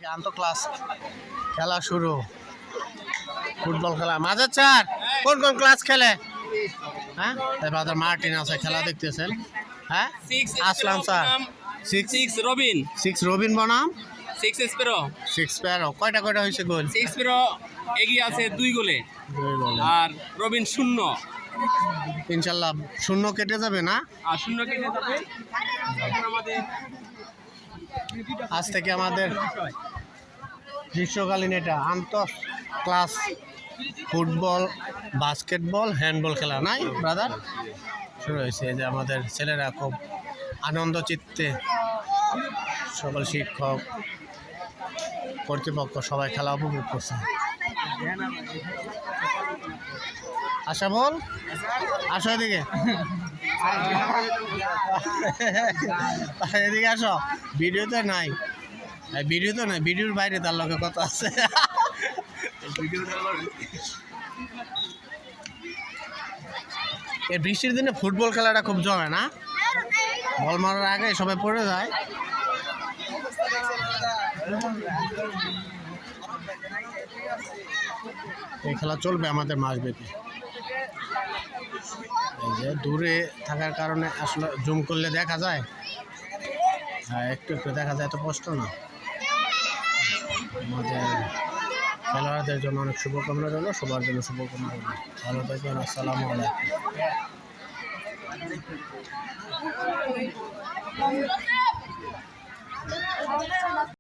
থেকে আন্ত ক্লাস খেলা শুরু। ফুটবল খেলা মাঝে চার কোন কোন ক্লাস খেলে? হ্যাঁ ব্রাদার মার্টিন আছে খেলা দেখতেছেন। হ্যাঁ আসলাম স্যার সিক্স রবিন বনাম সিক্স প্যারো কয়টা হয়েছে গোল? এগিয়ে আছে 2 গোলে 2 গোলে আর রবিন 0। ইনশাল্লাহ 0 কেটে যাবে না? আর 0 কেটে যাবে। আজ থেকে আমাদের গ্রীষ্মকালীন এটা আন্তঃ ক্লাস ফুটবল, বাস্কেটবল, হ্যান্ডবল খেলা নাই ব্রাদার শুরু হয়েছে। যে আমাদের ছেলেরা খুব আনন্দ চিত্তে সকল শিক্ষক কর্তৃপক্ষ সবাই খেলা উপভোগ করছে। আশা বল আসো এদিকে এদিকে আসো। ভিডিওতে নাই ভিডিওর বাইরে তার লগে কথা আছে। এই বৃষ্টির দিনে ফুটবল খেলাটা খুব জমে না? বল মারার আগে সবাই পড়ে যায়। এই খেলা চলবে আমাদের মাসব্যাপী। এই যে দূরে থাকার কারণে আসলে জুম করলে দেখা যায়, হ্যাঁ একটু দেখা যায়, তো কষ্ট না। আমাদের খেলোয়াড়দের জন্য অনেক শুভকামনা রইল, সবার জন্য শুভকামনা রইল। ভালো থাকবেন, আসসালামু আলাইকুম।